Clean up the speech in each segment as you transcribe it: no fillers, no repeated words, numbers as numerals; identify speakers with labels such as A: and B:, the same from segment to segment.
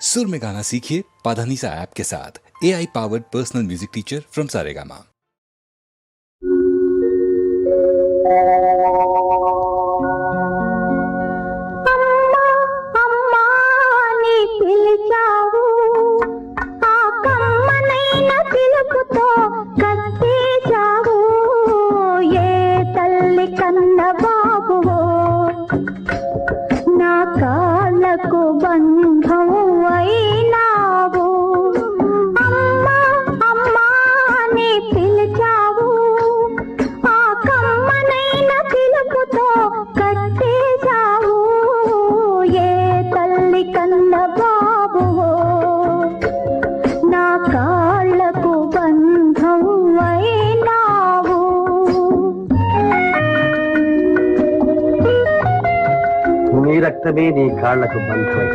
A: सुर में गाना सीखिए पाधानीसा ऐप के साथ। AI powered personal music teacher from Saregama.
B: రక్తమే నీ కాళ్లకు బంధమై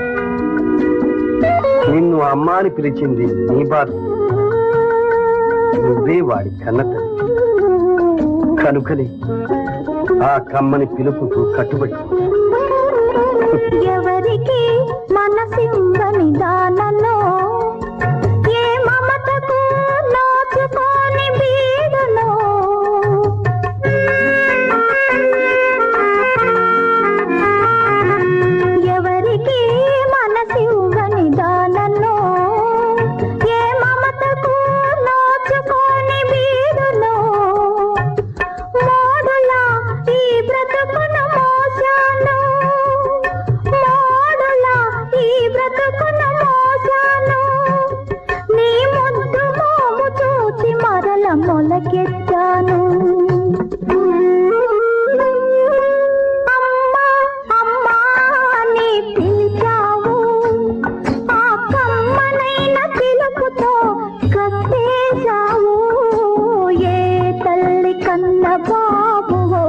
B: నిన్ను అమ్మా అని పిలిచింది నీ బాధ. నువ్వే వాడి కన్నతల్లి కనుకనే ఆ కమ్మని పిలుపుకు కట్టుబడి.
C: ఎవరికి మనసిందని దానలో ఏ మమతకు నోచుకోని బీడులో ఎవరికి మనసిందని దానలో ఏ మమతకు నోచుకోని బీడులో మోడులా ఈ బ్రతుకును మోసాను నీ ముద్దు మోము చూచి మరల మొలకెత్తాను. అమ్మా అమ్మా నీ పిలిచావు ఆ కమ్మనైన పిలుపుతో కట్టేశావు. ఏ తల్లి కన్న బాబువో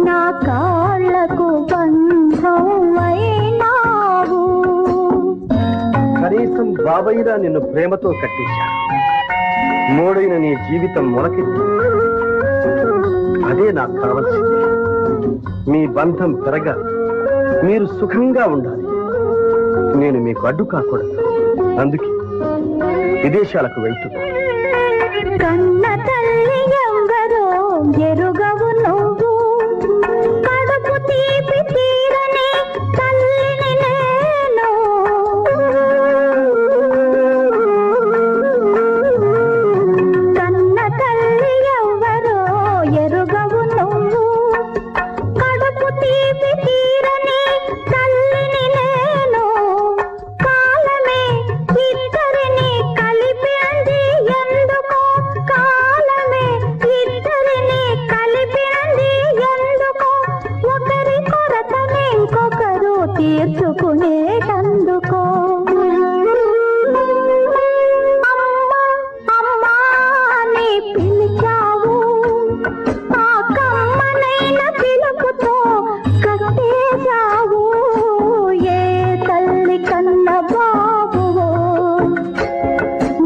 C: నా కాళ్లకు బంధం అయినావు.
B: కనీసం బాబైనా నిన్ను ప్రేమతో కట్టేశా. మోడైన నీ జీవితం మొలకెత్తి. అదే నాకు కావలసింది. మీ బంధం పెరగాలి, మీరు సుఖంగా ఉండాలి. నేను మీకు అడ్డు కాకూడదు. అందుకే విదేశాలకు వెళ్తున్నా.
C: కన్న తల్లి ఎవరో ఎరుగవు నువ్వు. కడుపు తీపి తీరని తల్లిని నేను. కన్న తల్లి ఎవరో ఎరుగవు నువ్వు. కడుపు తీపి తీరని తల్లిని నేను. కాలమే ఇద్దరిని కలిపింది ఎందుకో. కాలమే ఇద్దరిని కలిపింది ఎందుకో. ఒకరి కొరతని ఇంకొకరు తీర్చుకునేటందుకో. అమ్మా అమ్మా నీ పిలిచావు ఆ కమ్మనైన పిలుపుతో కట్టేశావు. ఏ తల్లి కన్న బాబువో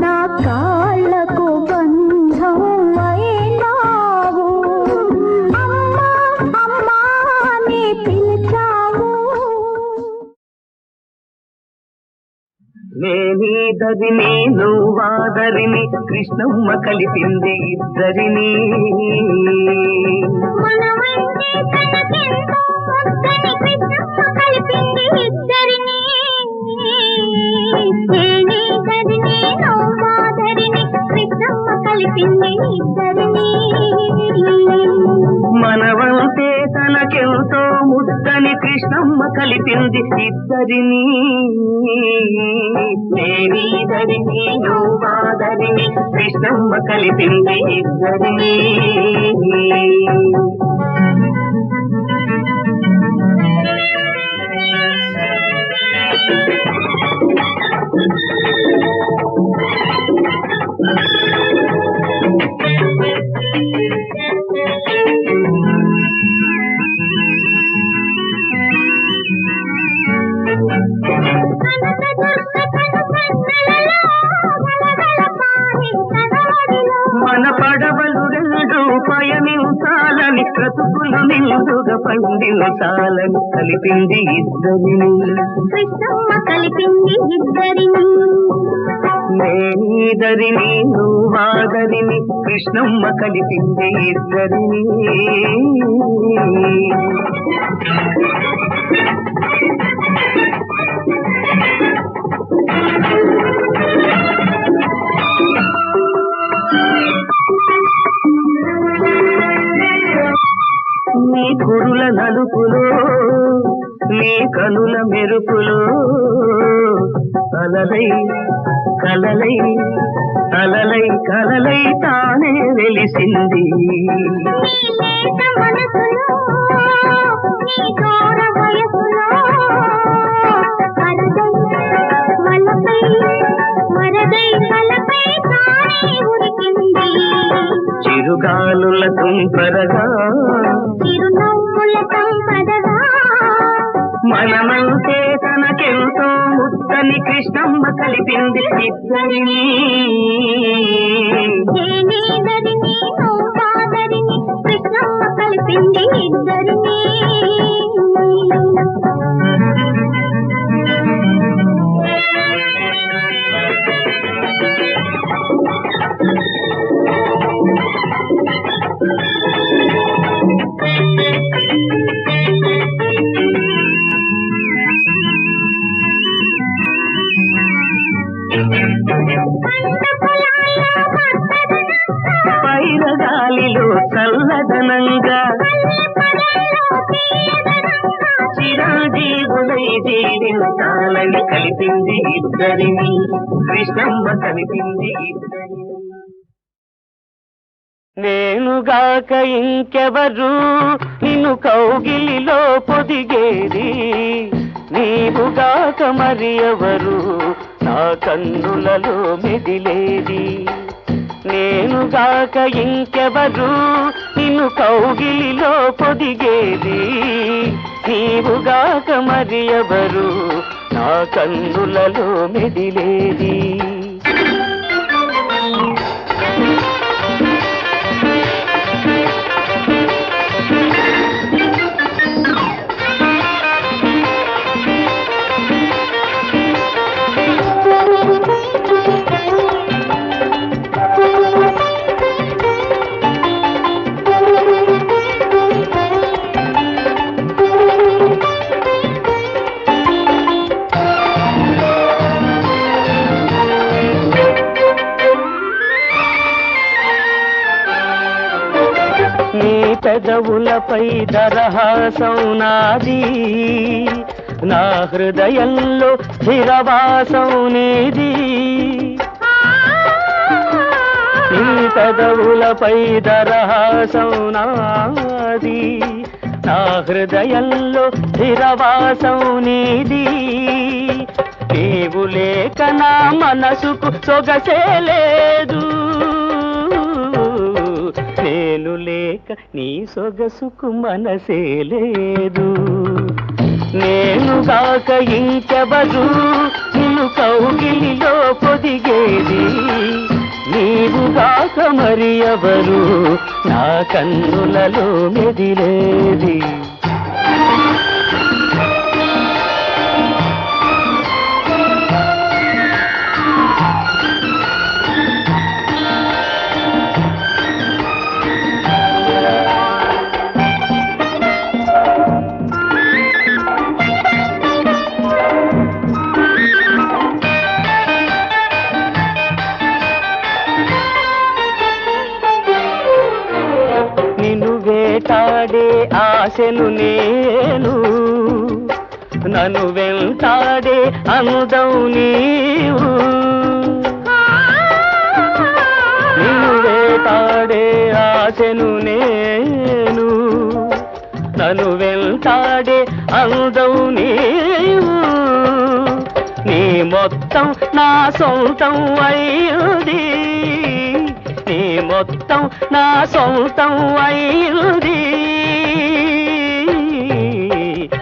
C: నా కాళ్లకు బంధం అయినావు. అమ్మా అమ్మా నీ పిలిచావు.
B: నేనీదరిని నువ్వాదరిని కృష్ణమ్మ కలిపింది ఇద్దరిని.
C: మనమంటే తనకెంతో ముద్దని కృష్ణమ్మ కలిపింది ఇద్దరిని. నేనీదరిని నువ్వాదరిని కృష్ణమ్మ కలిపింది ఇద్దరిని.
B: మనవంటే తనకెంతో ముద్దని కృష్ణమ్మ కలిపింది ఇద్దరిని. నేనీదరిని నువ్వాదరిని కృష్ణమ్మ కలిపింది ఇద్దరిని. మన పడవలు రెండు పయనించాలని క్రతు
D: పండించాలని కలిపింది ఇద్దరిని.
C: కృష్ణమ్మ కలిపింది ఇద్దరిని.
D: నేనీదరిని నువ్వాదరిని కృష్ణమ్మ కలిపింది ఇద్దరిని. నీ కురుల నలుపులో నీ కనుల మెరుపులో అలలై కలలై అలలై కలలై తానే వెలిసింది.
C: నీ లేత మనసులో నీ దూర వయసులో వలపై వరదై వలపై తానే ఉరికింది.
D: చిరుగాలుల తుంపరగా
C: చిరునవ్వుల సంపదగా
D: మనమంతే తనకెంతో ముద్దని కృష్ణమ్మ కలిపింది ఇద్దరిని.
C: నేనీదరిని నువ్వాదరిని కృష్ణమ్మ కలిపింది ఇద్దరిని.
D: పైరగాలిలో చల్లదనంగా చిరాజీవులై జీవించాలని కలిపింది ఇద్దరిని. కృష్ణమ్మ కలిపింది ఇద్దరిని. నేనుగాక ఇంకెవరు నిన్ను కౌగిలిలో పొదిగేది, నీవుగాక మరి ఎవరు నా కన్నులలో మెదిలేది. నేనుగాక ఇంకెవరు నిన్ను కౌగిలిలో పొదిగేది, నీవుగాక మరి ఎవరు నా కన్నులలో మెదిలేది. నీ పెదవులపై దరహాసం నాది, నా హృదయంలో స్థిరవాసం నీది. నీ పెదవులపై దరహాసం నాది, నా హృదయంలో స్థిరవాసం నీది. నీవు లేక నా మనసుకు సొగసే లేదు, నేను లేక నీ సొగసుకు మనసే లేదు. నేనుగాక ఇంకెవరు నిన్ను కౌగిలిలో పొదిగేది, నీవుగాక మరి ఎవరు నా కన్నులలో మెదిలేది. వేటాడే ఆశను నేను, నన్ను వెంటాడే అందం నీవు. నిన్ను వేటాడే ఆశను నేను, నన్ను వెంటాడే అందం నీవు. నీ మొత్తం నా సొంతం అయ్యుది, నీ మొత్తం నా సొంతం అయ్యుది.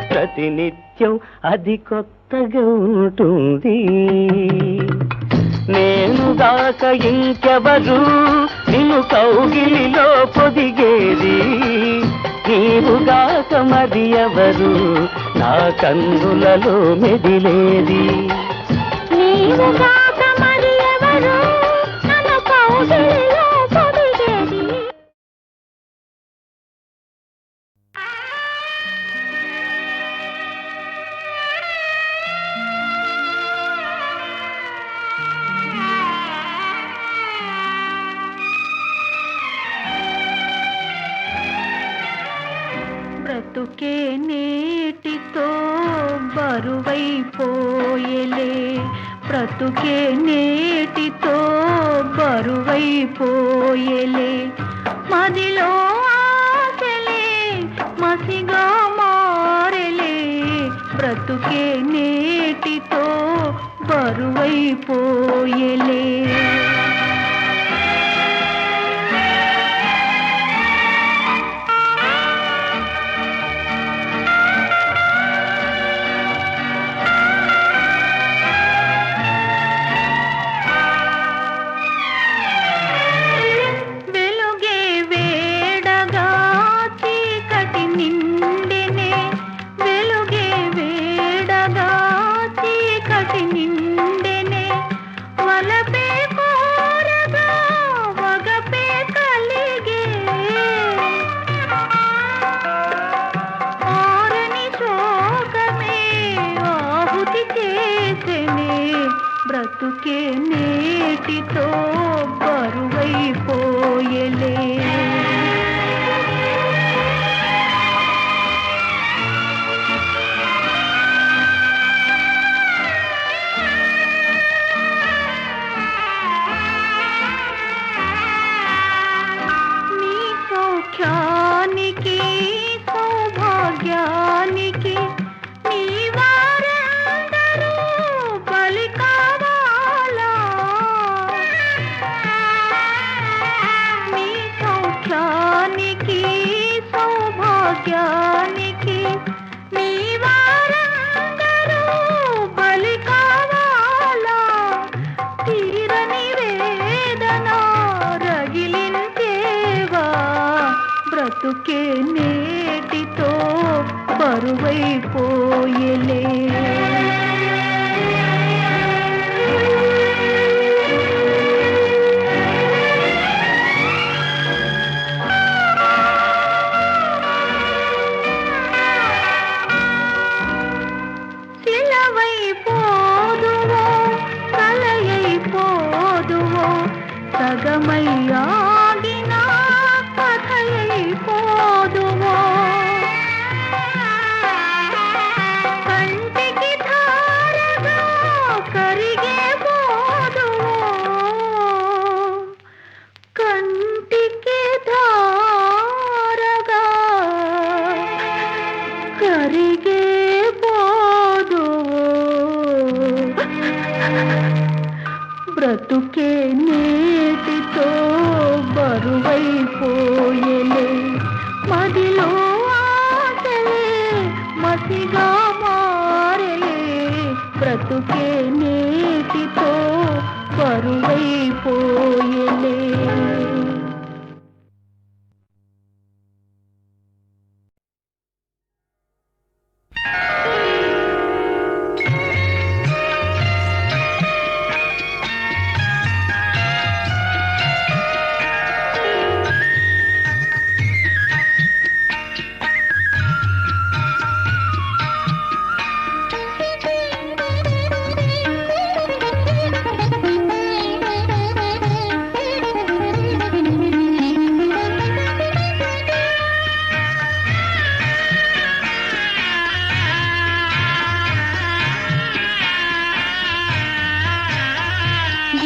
D: ప్రతినిత్యం అది కొత్తగా ఉంటుంది. నేనుగాక ఇంకెవరు నిన్ను కౌగిలిలో పొదిగేది, నీవుగాక మరి ఎవరు నా కన్నులలో మెదిలేది
C: నీవుగాక మరి ఎవరు నన్ను కౌగిలిలో పొదిగేది. బ్రతుకే నేటితో బరువైపోయలే, బ్రతుకే నేటితో బరువైపోయలే, మదిలో ఆశలే మసిగా మారలే, బ్రతుకే నేటితో బరువైపోయలే. బ్రతుకే నేటితో బరువైపోయలే. నీ సౌఖ్యానికి సౌభాగ్యానికి నీ వారందరూ బలి కావాలా, నీ సౌఖ్యానికి సౌభాగ్యానికి నీ వారందరూ బలి కావాలా, తీరని వేదన రగిలించేవా, బ్రతుకే నేటితో బరువైపోయలే. శిలవైపోదువో కలయైపోదువో సగమయ్యాగిన కథయైపోదువో, కంటికి ధారగా కరిగే పోదువో, కంటికి ధారగా కరిగే పోదువో, బ్రతుకే నేటితో బరువైపోయలే, మదిలో ఆశలే మసిగా మారలే, బ్రతుకే నేటితో బరువైపోయలే.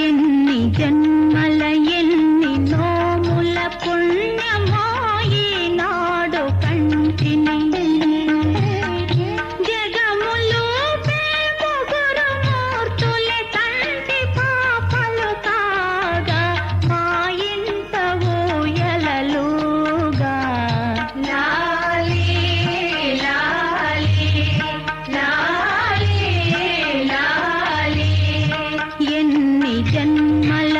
C: ఎన్ని జన్మల ఎన్ని నోముల పుణ్యమో ఈనాడు కంటిని, జగములు ముగ్గురు మూర్తులే తంటి పాపలు కాగా, మా ఇంట ఊయలలుగా, లాలి లాలి లాలి లాలి. ఎన్ని జన్మల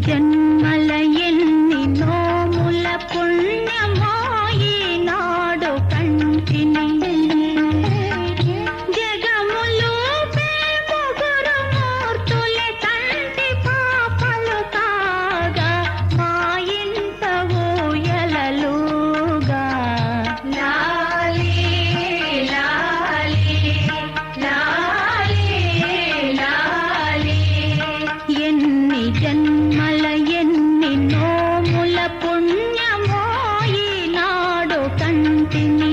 C: జన్మల ఎన్ని నోముల పుణ్యమో ఈనాడు కంటిని జగములు ముగురు మూర్తులే తంటి పాపలు కాగా మా ఇంట ఊయలలుగా లాలి లాలి లాలి లాలి ఎన్ని జన్మల ఎన్ని నోముల పుణ్యమో ఈనాడు కంటిని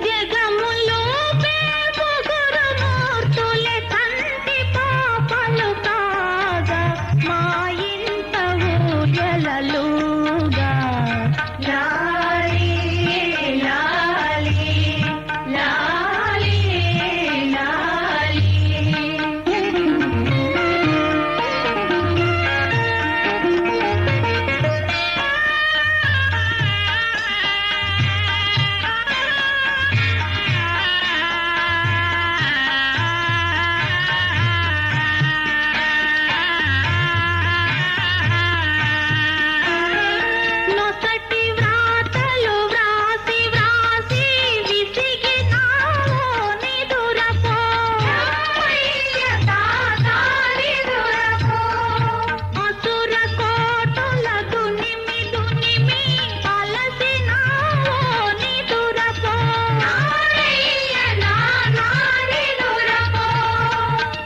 C: జగములు ముగురు మూర్తులే తంటి పాపలు కాగా మా ఇంట ఊయలలుగా లాలి లాలి లాలి నొసటి వ్రాతలు వ్రాసి వ్రాసి విసిగినావో నిదురపో అసుర కోటుల దునిమి దునిమి అలసినావో నిదురపో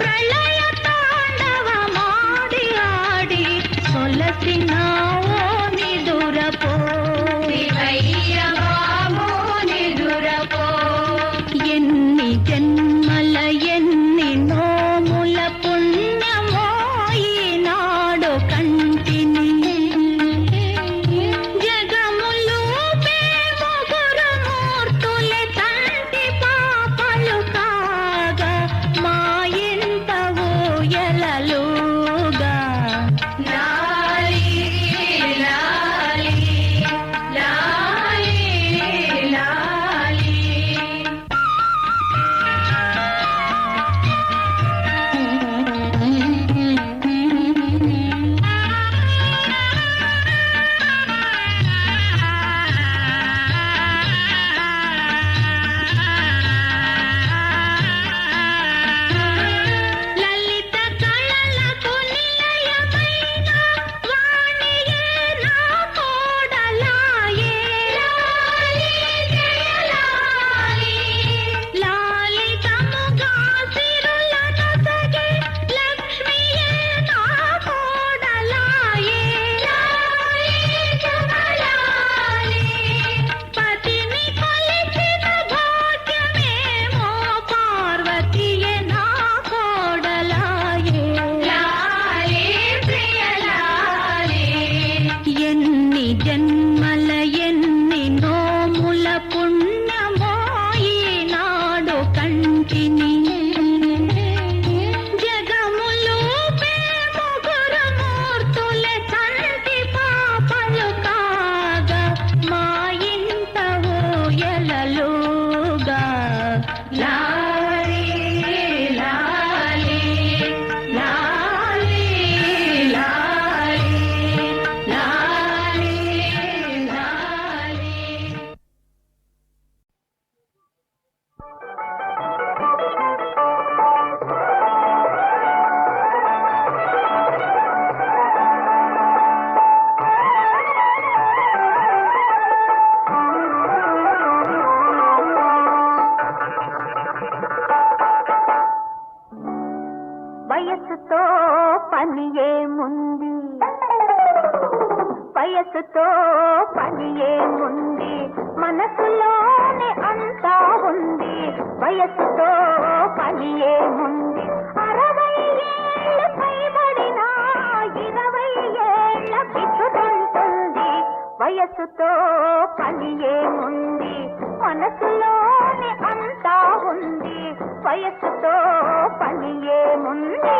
C: ప్రళయ తాండవమాడి ఆడి సొలసినావో నిదురపో ఎన్ని జన్మల ఎన్ని నోముల పుణ్యమో ఈనాడు కంటిని జగములు ముగురు మూర్తులే తంటి పాపలు కాగా మా ఇంట ఊయలలుగా లాలి లాలి లాలి లాలి లలిత కళలకు నిలయమైన వాణియే నా కోడలాయే లాలితముగా సిరులను సగే లక్ష్మియే నా కోడలాయే పతిని కొలిచిన భాగ్యమేమో పార్వతియే నా కోడలాయే ఎన్ని జన్మల ఎన్ని నోముల పుణ్యమో ఈనాడు కంటిని జగములు ముగురు మూర్తులే తంటి పాపలు కాగా మా ఇంట ఊయలలుగా లాలి లాలి లాలి లాలి లాలి లాలి వయసుతో పని ఏముంది వయసుతో పని ఏముంది మనసులోనే అంతా ఉంది వయసుతో పని ఏముంది 60 ఏళ్ళు పైబడినా 20 ఏళ్ళ పిచ్చుతుంటుంది వయసుతో పని ఏముంది మనసులోనే అంతా ఉంది వయసుతో పని ఏముంది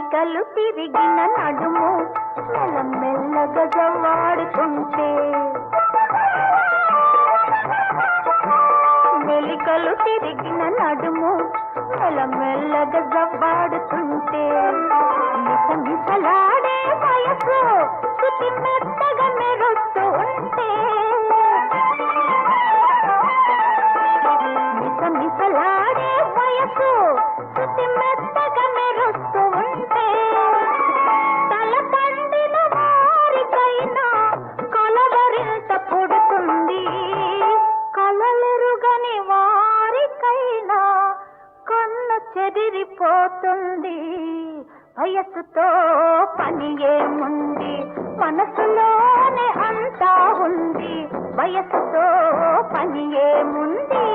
C: మెలికలు తిరిగిన నడుము మెల్లమెల్లగా జవ్వాడుతుంటే మెలికలు తిరిగిన నడుము మెల్లమెల్లగా జవ్వాడుతుంటే మిసమిసలాడే వయసు శృతి మెత్తగా మెరుస్తూ ఉంటే మిసమిసలాడే వయసు శృతి మెత్తగా మెరుస్తూ ఉంటే తల పండిన వారికైనా కలవరింత పుడుతుంది కలలెరుగని వారికైనా కన్ను చెదిరిపోతుంది వయసుతో పని ఏముంది మనసులోనే అంతా ఉంది వయసుతో పని ఏముంది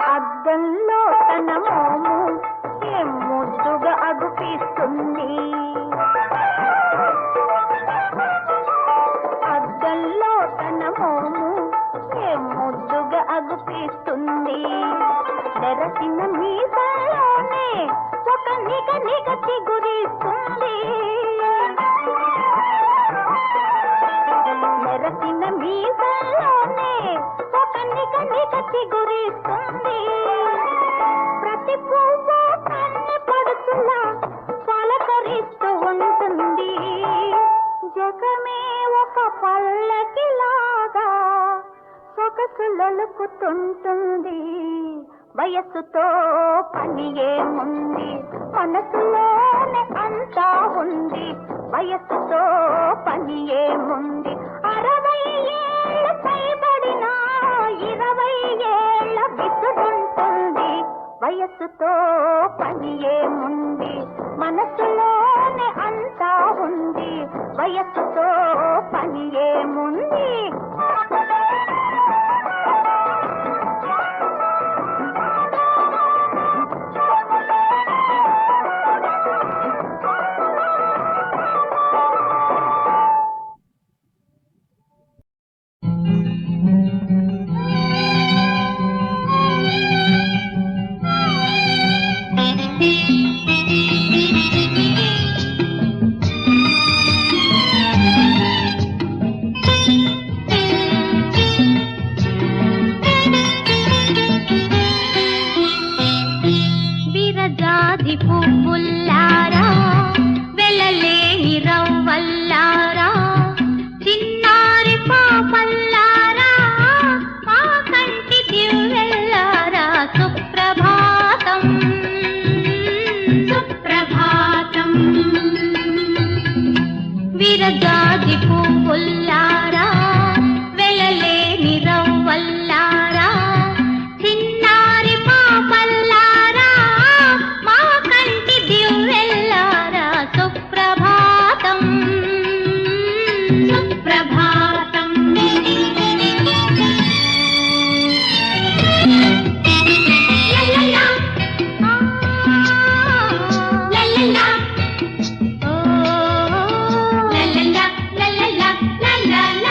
C: అద్దంలో తన మోము ఏం ముద్దుగా అగుపిస్తుంది అద్దంలో తన మోము ఏం ముద్దుగా అగుపిస్తుంది తెరసిన మీసాలోనే ఒక నిగ నిగ చిగురిస్తుంది తెరసిన మీసాలోనే ఒక నిగ నిగ చిగురిస్తుంది ప్రతి పువ్వు కన్ను పడుతున్నా పలకరిస్తూ ఉంటుంది జగమే ఒక పల్లకిలాగా సొగసులొలుకుతుంటుంది వయస్సుతో పని ఏముంది మనసులోనే అంతా ఉంది వయస్సుతో పని ఏముంది 60 ఏళ్ళు పైబడినా 20 ఏళ్ళ విసుగుంటుంది వయస్సుతో పని ఏముంది మనసులోనే అంతా ఉంది వయస్సుతో పని ఏముంది విరజాజి పువ్వుల్లారా వెళ్ళలేని రవ్వల్లారా చిన్నారి పాపల్లారా మా కంటి దివ్వెల్లారా సుప్రభాతం సుప్రభాతం విరజాజి పువ్వుల్లారా వెళ్ళలేని రవ్వల్లారా చిన్నారి పాపల్లారా మా కంటి దివ్వెల్లారా సుప్రభాతం సుప్రభాతం లలలా లలలా ఓ లలలా లలలా లలలా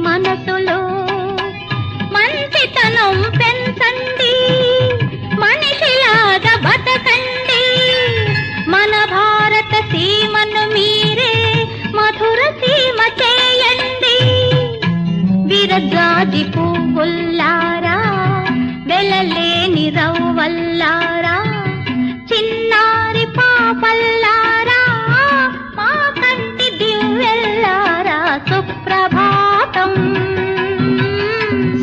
C: మనసులో మంచితనం పెంచండి, మనిషిలాగా బతకండి. మన భారత సీమను మీరే మధుర సీమ చేయండి. విరజాజి పువ్వుల్లారా, వెలలేని రవ్వల్లారా, చిన్నారి పాపల్లారా, మా కంటి దివ్వెల్లారా, సుప్రభాతం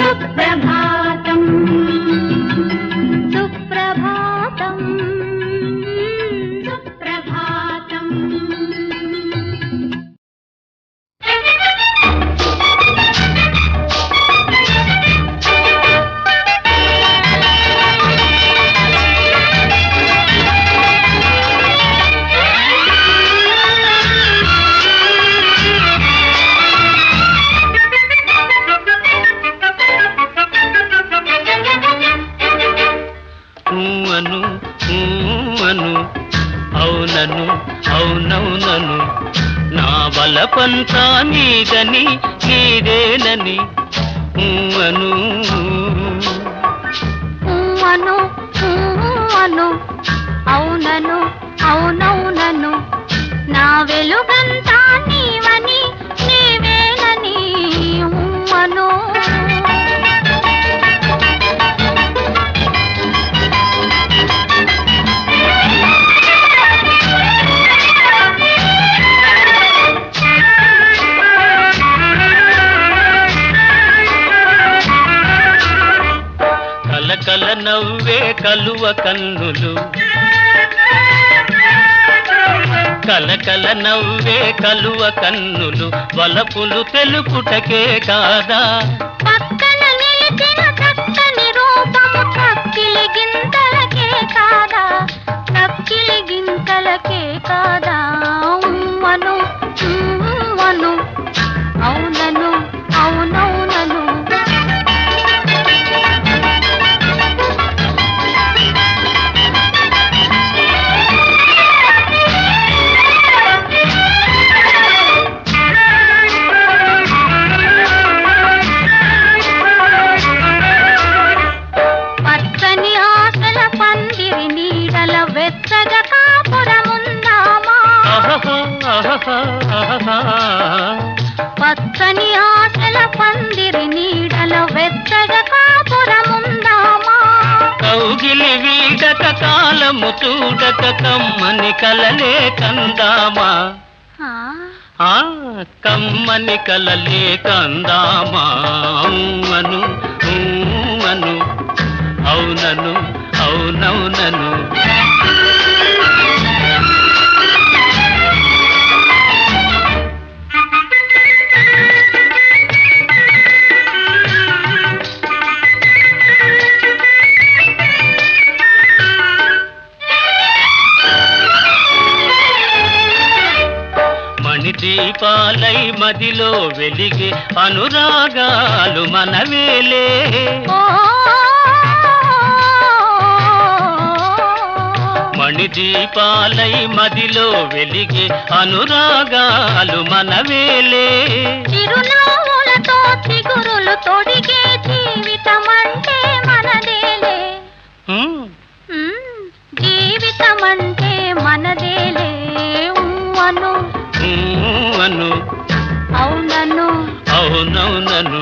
C: సుప్రభాతం సుప్రభాతం సుప్రభాతం.
D: అను అను అవునను అవునవునను నా బలపంతా నీదని నీదేనని అను
C: అను అను అవునను అవునవునను నా వెలుగంతా నీవని నీవేనని అను.
D: కలకల నవ్వే కలువ కన్నులు, కలకల నవ్వే కలువ కన్నులు, వలపులు తెలుపుటకే కాదా.
C: పక్కన నిలిచిన చక్కని రూపము కక్కిలి గింతలకే కాదా, కక్కిలి గింతలకే కాదా. అను అను అవునను అవునవునను పచ్చని ఆశల పందిరి నీడల వెచ్చగా కాపురముందామా. పచ్చని ఆశల పందిరి నీడల వెచ్చగా కాపురముందామా.
D: కౌగిలి వీడక కాలము చూడక కమ్మని కలలే కందామా. ఆ కమ్మని కలలే కందామా. అను అను అవునను అవునవునను మణిదీపాలై మదిలో వెలిగే అనురాగాలు మనవేలే. మణిదీపాలై మదిలో వెలిగే అనురాగాలు మనవేలే.
C: చిరునవ్వులతో చిగురులు తొడిగే జీవితమంటే మనదేలే. జీవితమంటే మనదేలే. అను
D: అను
C: అవునను
D: అవునవునను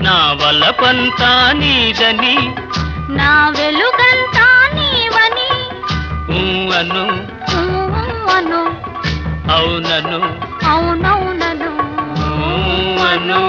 D: నా వలపంతా నీదని
C: నా వెలుగంతా నీవని
D: అను
C: అను
D: అవునను
C: అవునవునను
D: అను.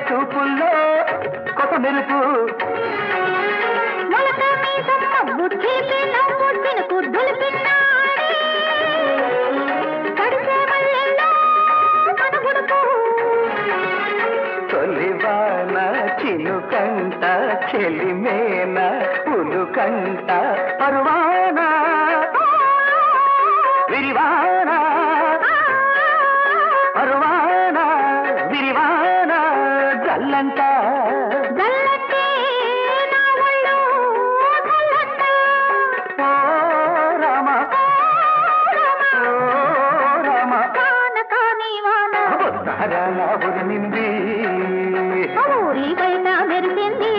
B: చూపుల్లో కొత్త మెరుపు
C: మొలక మీదమ్మ బుద్ధికి నవ్వు తినుకు దులిపినాడే కడిసే మల్లెల్లో కనుగుడుపు
B: తొలివాన చిలుకంట చెలిమేన ఉలుకంట పరువాన విరివాన పరువాన విరివాన జల్లంట
C: దల్లతే నా ఒళ్ళు దల్లంట
B: ఓ రామ ఓ రామ
C: కాన కాని వాన
B: ఉత్తరాన ఉరిమింది
C: ఊరి బయట మెరిసింది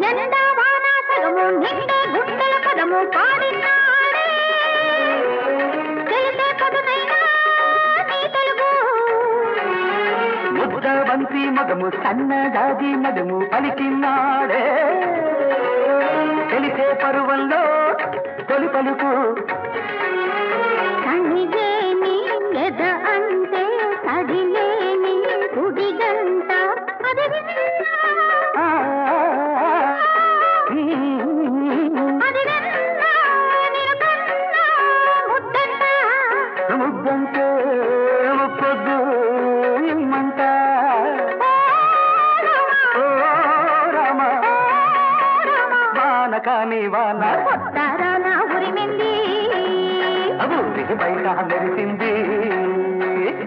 C: నిండా వాన సగము నిండే గుండెల పదము పాడినాడే తెలిసే పదునైనా నీ తెలుగు
B: ముద్ద బంతి మగము సన్నజాజి మగము పలికినాడే తెలిసే పరువంలో తొలి పలుకు
C: కనిగేని ఎద అంటే కడిలేని గుడిగంట అది విన్నా
B: ఆ,
C: అది విన్నా నిన్ను కన్నా ముద్దంట
B: ముద్దంటే ముప్పొద్దు ఇమ్మంట ఓ రామ వాన కాని వాన
C: కొత్తారాన ఉరిమింది
B: ఊరికి బయట మెరిసింది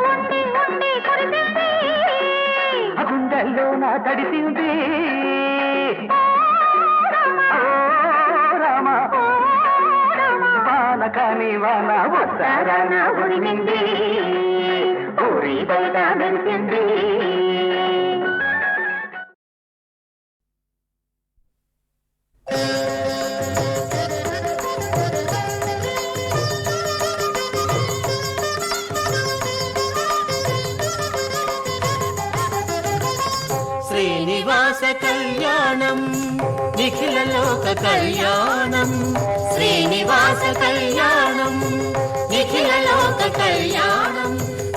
C: ఉండి ఉండి కురిసింది
B: ఆ గుండెల్లో నా తడిసింది ఓ రామ వాన కాని వాన ఉత్తరాన ఉరిమింది ఊరి బయట మెరిసింది
D: శ్రీనివాస కళ్యాణం నిఖిల లోక కళ్యాణం శ్రీనివాస కళ్యాణం నిఖిల లోక కళ్యాణం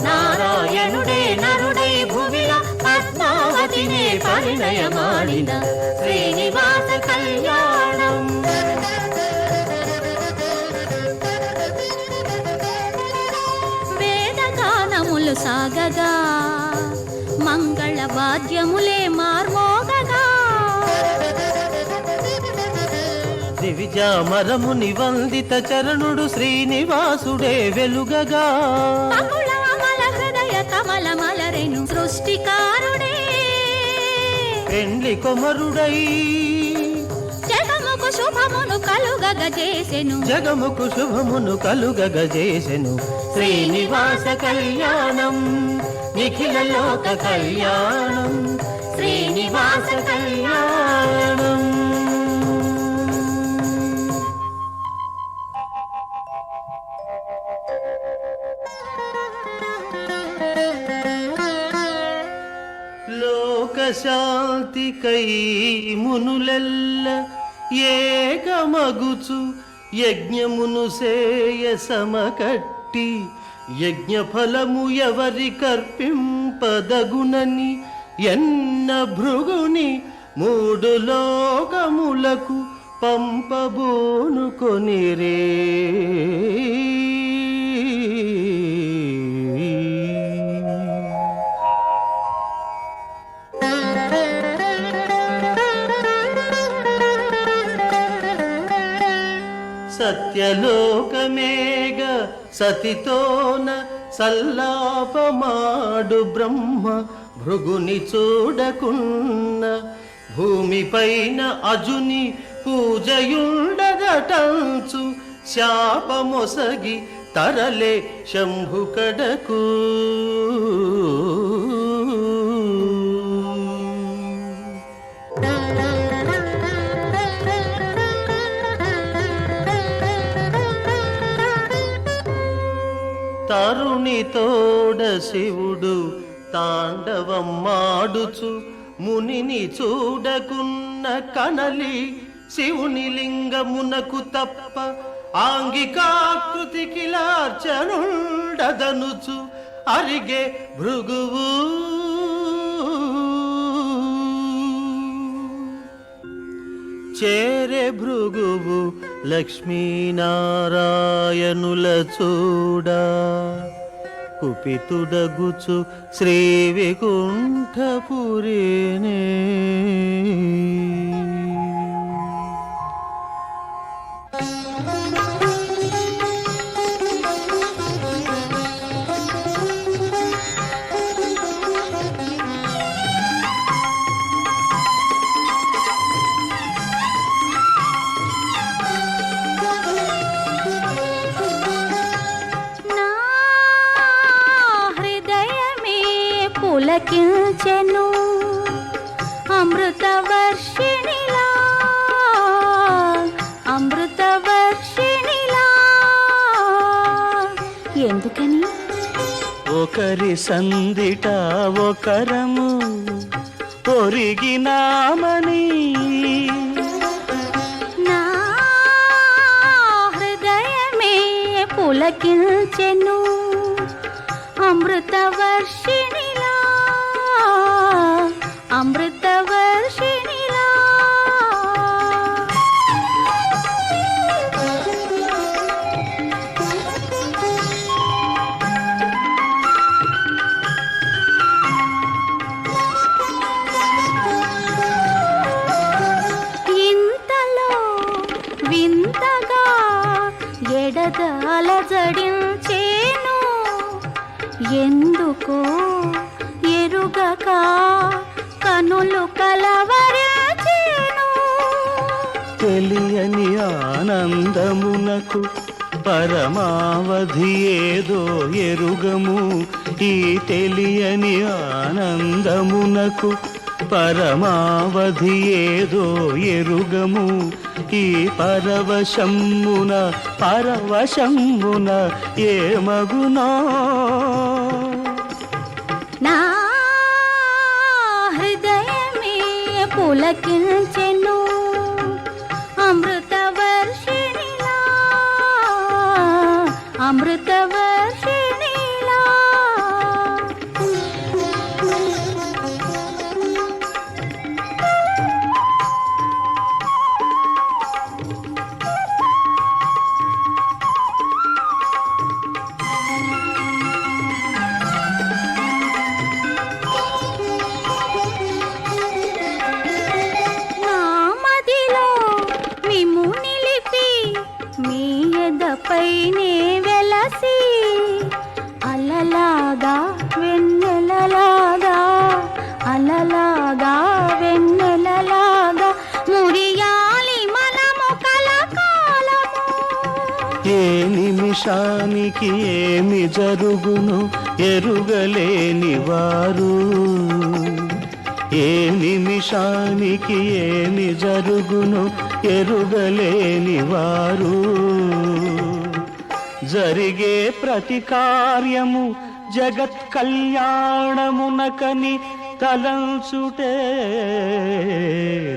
D: నారాయణుడే నరుడై భువిల పద్మావతినే పరిణయమాడిన శ్రీనివాస కళ్యాణం
C: వేదగానములు సాగగా మంగళ వాద్యములే మార్మోగగా
D: దివిజామరముని వందిత చరణుడు శ్రీనివాసుడే వెలుగగా
C: అకులామల హృదయ కమల మలరెను సృష్టికారుడే
D: పెండ్లి కొమరుడై
C: జగముకు శుభమును కలుగగ చేసెను
D: జగముకు శుభమును కలుగగజేసెను శ్రీనివాస కళ్యాణం నిఖిల లోక కళ్యాణం శ్రీనివాస కళ్యాణం లోకశాంతికై మునులెల్ల ఏకమగుచు యజ్ఞమును సేయ సమకట్టి యజ్ఞ ఫలము ఎవరి కర్పింపదగునని ఎన్న భృగుని మూడు లోకములకు పంపబోను కొనిరే సత్యలోకమేగ సతితోన సల్లాపమాడు బ్రహ్మ భృగుని చూడకున్న భూమిపైన అజుని పూజయుండగటంచు శాపమొసగి తరలే శంభుకడకు తరుణి తోడ శివుడు తాండవమాడుచు మునిని చూడకున్న కనలి శివుని లింగమునకు తప్ప ఆంగికాకృతికి లార్చనుండదనుచు అరిగే భృగువు చేరే భృగువు లక్ష్మీనారాయణుల చూడా కుపితుడగుచు శ్రీ వైకుంఠపురినే
C: పులకించెను అమృతవర్షిణిలా అమృతవర్షిణిలా. ఎందుకని?
D: ఒకరి సందిట ఒకరము ఒరిగినామని
C: నా హృదయమే పులకించెను అమృతవర్షిణిలా అమృతవర్షిణిలా. ఇంతలో వింతగా ఎడదాల జడించేను ఎందుకో ఎరుగక కనులు కలవరచేను.
D: తెలియని ఆనందమునకు పరమావధి ఏదో ఎరుగము. ఈ తెలియని ఆనందమునకు పరమావధి ఏదో ఎరుగము. ఈ పరవశమ్మున ఏ మగునో.
C: నా హృదయమే పులకించెను అమృతవర్షిణిలా అమృతవర్షిణిలా. పైనే వెలసి అలలాగా వెన్నెలలాగా అలలాగా వెన్నెలలాగా మురియాలి మనము కలకాలము.
D: ఏ నిమిషానికి ఏమి జరుగును ఎరుగలేని వారు. ఏ నిమిషానికి ఏమి జరుగును ఎరుగలేని వారు. జరిగే ప్రతి కార్యము జగత్ కళ్యాణమునకని తలంచుటే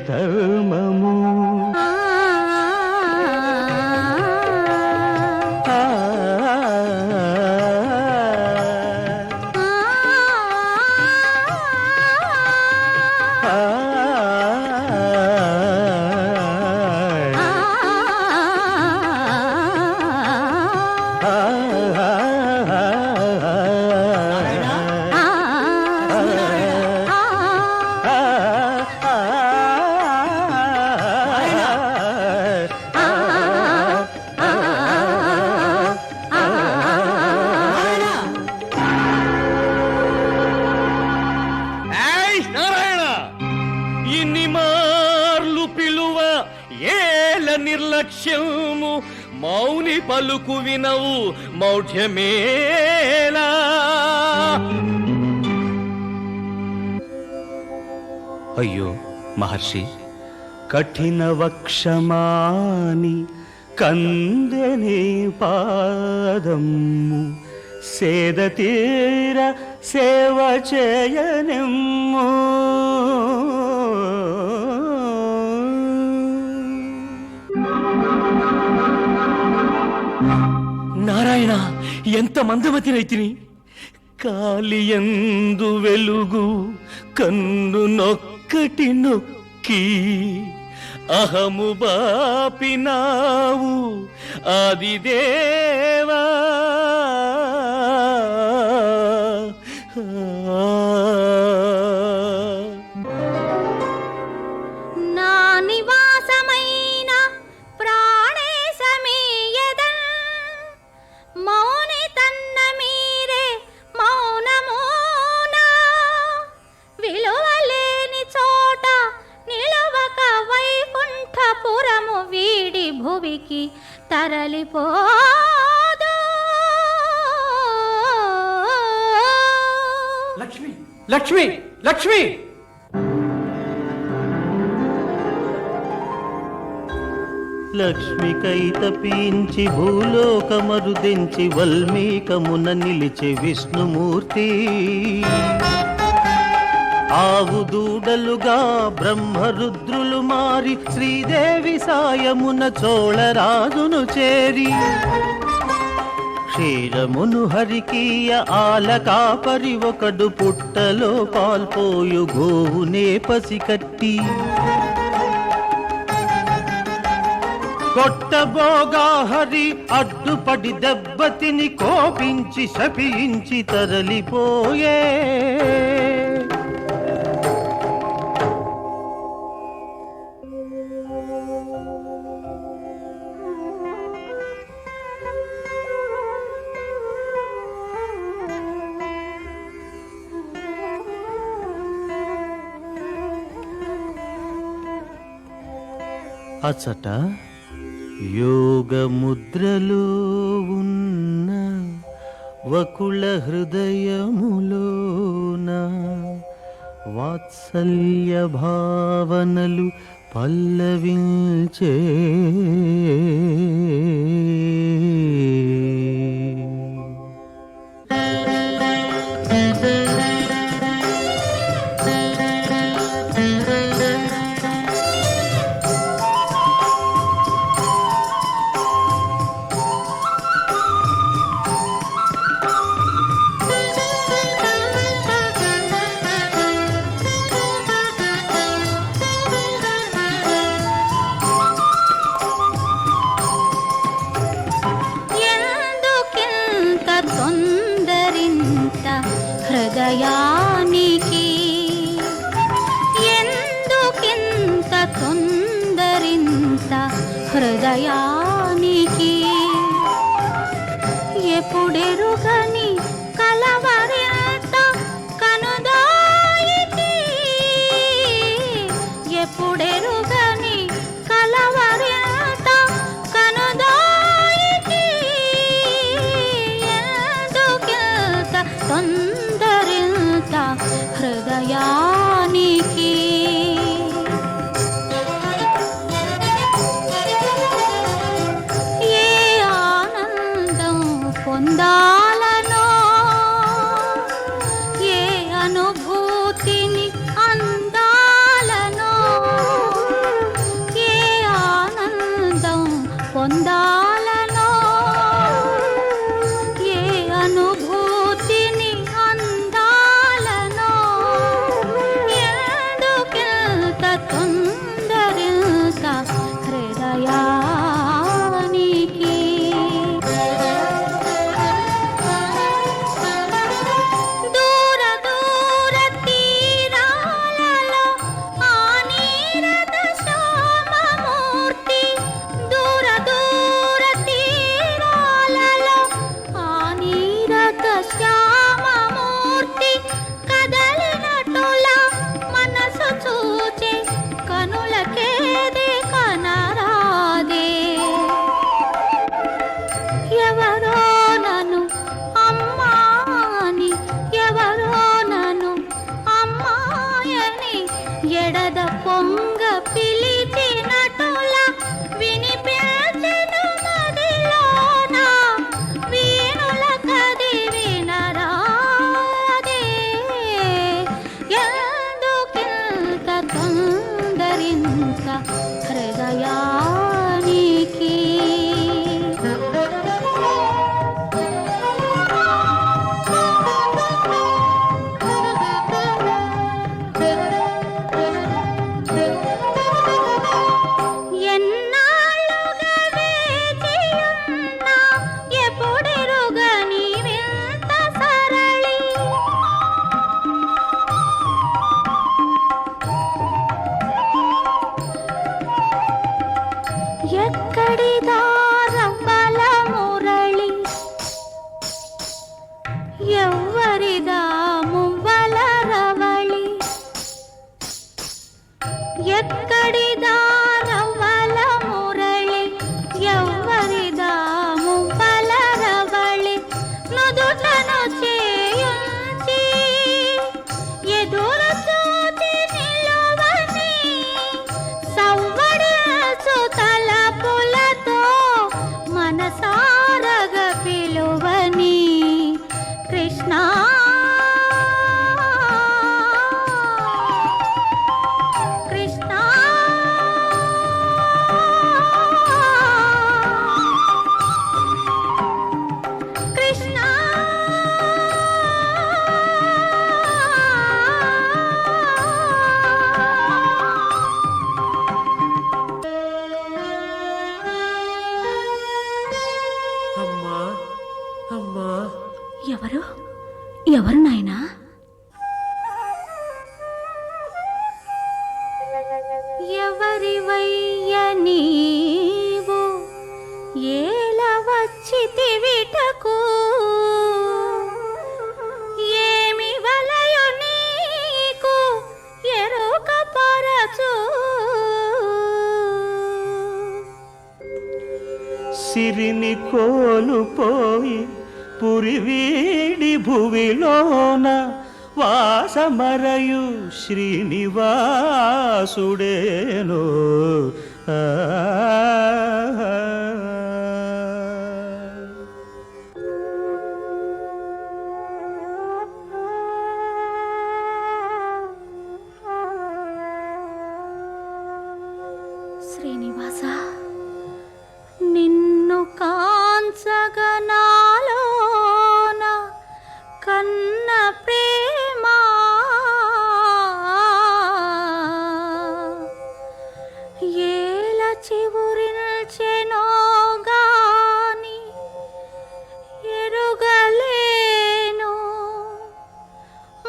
D: ధర్మము. నిర్లక్ష్యము మౌని పలుకు వినవు మౌఢ్యమేలా. అయ్యో మహర్షి, కఠిన వక్షమాని కందెని పాదము సేద తీర సేవ చేయనిమ్ము. నారాయణ, ఎంత మందమతి రైతిని! కాలియందు వెలుగు కన్ను నొక్కటి నొక్కి అహము బాపినావు ఆదిదేవా.
C: నా నివాసమైన ప్రాణేశమీయదన్ మౌని తన్న మీరే మౌనమోనా విలువలేని చోట నిలవక వైకుంఠపురము వీడి భువికి తరలిపోదు.
E: లక్ష్మి, లక్ష్మి, లక్ష్మి!
D: లక్ష్మికై తపించి భూలోకమరుదించి వల్మీకమున నిలిచే విష్ణుమూర్తి. ఆవు దూడలుగా బ్రహ్మరుద్రులు మారి శ్రీదేవి సాయమున చోళరాజును చేరి క్షీరమును హరికీయ ఆలకాపరి ఒకడు పుట్టలో పాల్పోయు గోవునే పసికట్టి కొట్టబోగా హరి అడ్డుపడి దెబ్బతిని కోపించి శపించి తరలిపోయే. అచట యోగ ముద్రలో ఉన్న వకుళ హృదయములోన వాత్సల్య భావనలు పల్లవించే.
C: ఎందుకింత తొందరింత హృదయానికి ఎందుకింత తొందరింత హృదయానికి ఎప్పుడెరుగని కలవరింత కనుదాయికి ఎప్పుడెరుగని కలవరింత కనుదాయికి ఎందుకింత తొందరింత హృదయానికి ఏ ఆనందం పొందాలనో ఏ అనుభూతిని అందాలనో ఏ ఆనందం పొందాలనో ఏ అనుభూతిని అందాలనో ఎందుకింత తొందరింత హృదయానికి
E: అమ్మా
C: ఎవరు ఎవరు నాయనా? ఎవరివయ్య నీవు ఏల వచ్చితివిటకు ఏమి వలయు నీకు ఎరుక పరచు
D: సిరిని కోలుపోయి పురివీడి భువిలోన వాసమరయు శ్రీనివాసుడేను.
C: శ్రీనివాస, నిన్ను కాంచగనాలోన కన్న ప్రేమ ఏల చివురిల్చెనో గాని ఎరుగలేను.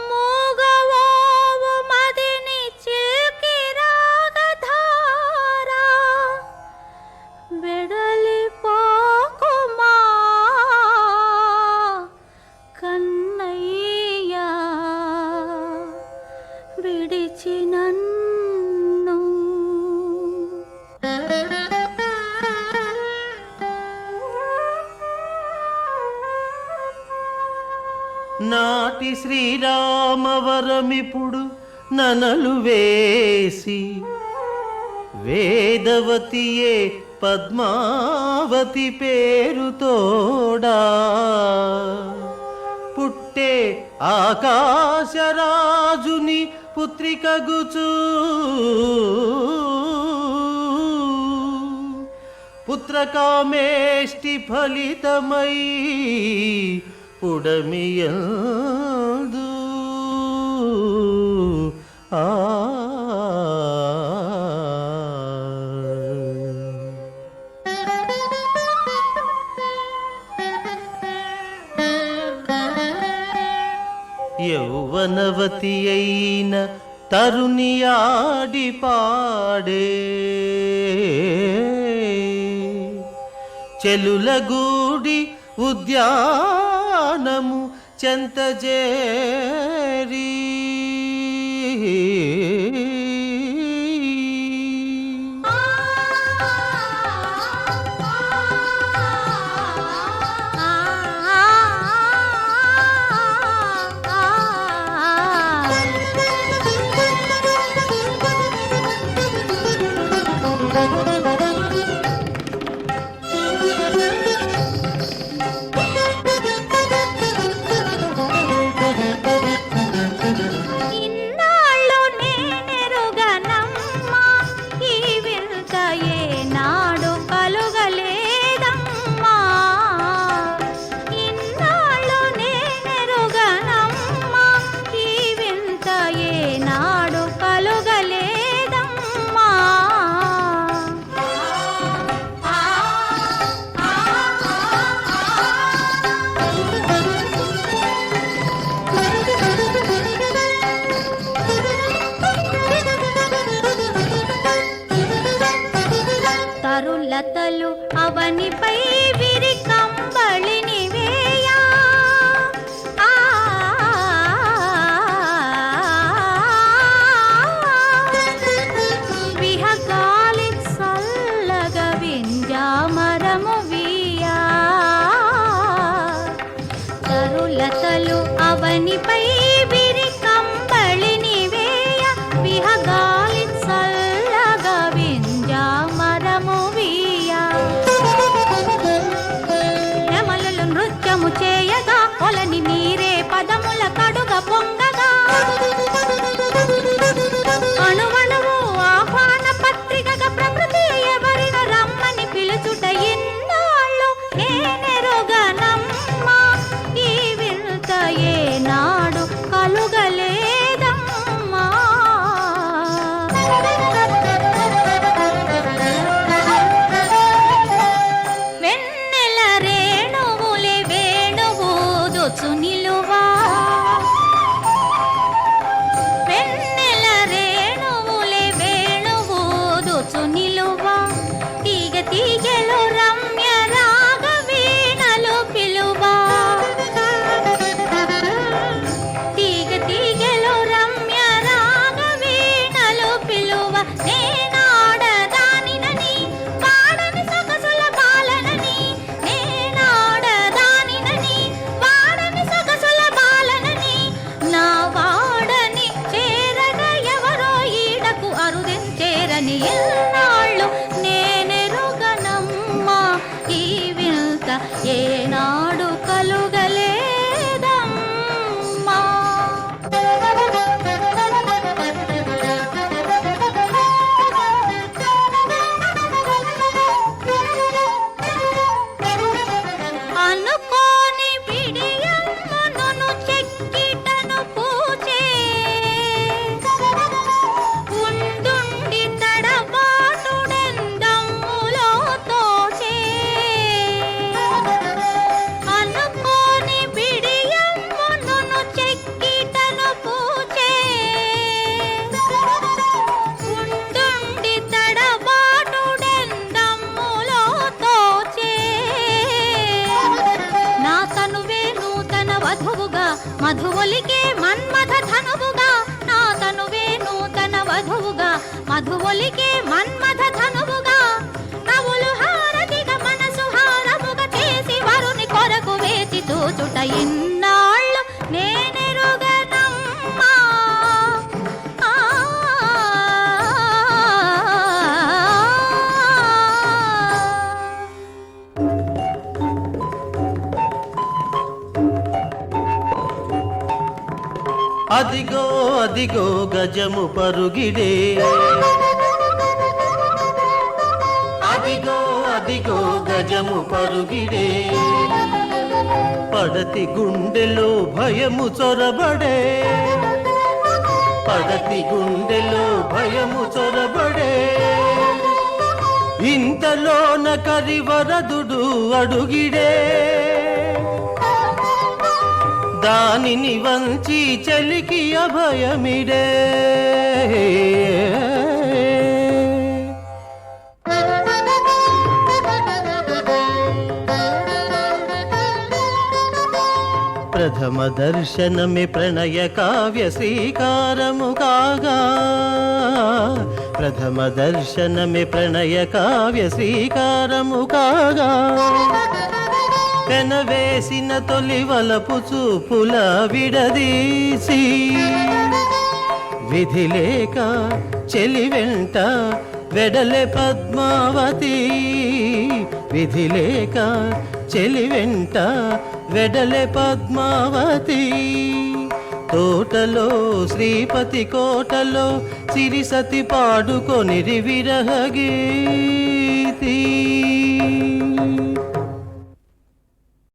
C: మూగవోవు మదిని చిల్కి రాగధారా వెడలిపోకుమా కన్నయ్యా విడిచి నన్ను.
D: నాటి శ్రీరామవరమిప్పుడు ననలు వేసి వేదవతియే పద్మావతి పేరుతోడా పుట్టే ఆకాశరాజుని పుత్రికగుచూ పుత్రకామేష్టి ఫలితమై పుడమియందు ఆ యౌవనవతి అయిన తరుణి ఆడి పాడే చెలులగూడి ఉద్యానము చెంతజేరి
C: లతలు అవనిపై విరి కంబళిని వేయా విహగాలి చల్లగ వింజామరము వీయా తరులతలు అవనిపై విరి కంబళిని వేయ విహగాలి చల్లగ వింజామరము నృత్యము చేయగా కొలని మీరే పదముల కడుగ పొంగగా అణువణువు ఆహ్వాన పత్రికగా ప్రకృతి ఎవరిన రమ్మని పిలుచుట ఇన్నాళ్ళు నేనెరుగనమ్మా ఈ వింత ఏనాడు మధువొలికే మన్మథ ధనువుగా నా తనువే నూతన వధువుగా మధువొలికే మన్మథ ధనువుగా కవులు హారతిగా మనసు హారముగా చేసి వరుని కొరకు వేచి చూచుట ఇన్నాళ్ళు నేనెరుగనమ్మా ఆ.
D: అదిగో అదిగో గజము పరుగిడే అదిగో అదిగో గజము పరుగిడే పడతి గుండెలో భయము చొరబడే పడతి గుండెలో భయము చొరబడే ఇంతలోన కరివరదుడు అడుగిడే దానిని వంచి చలికి అభయమిడే ప్రథమ దర్శనమే ప్రణయ కావ్య శ్రీకారము కాగా ప్రథమ దర్శనమే ప్రణయ కావ్య శ్రీకారము కాగా పెనవేసిన తొలి వలపు చూపుల విడదీసి విధి లేక చెలి వెంట వెడలె పద్మావతి విధి లేక చెలి వెంట వెడలె పద్మావతి తోటలో శ్రీపతి కోటలో సిరిసతి పాడుకొనిరి విరహ గీతి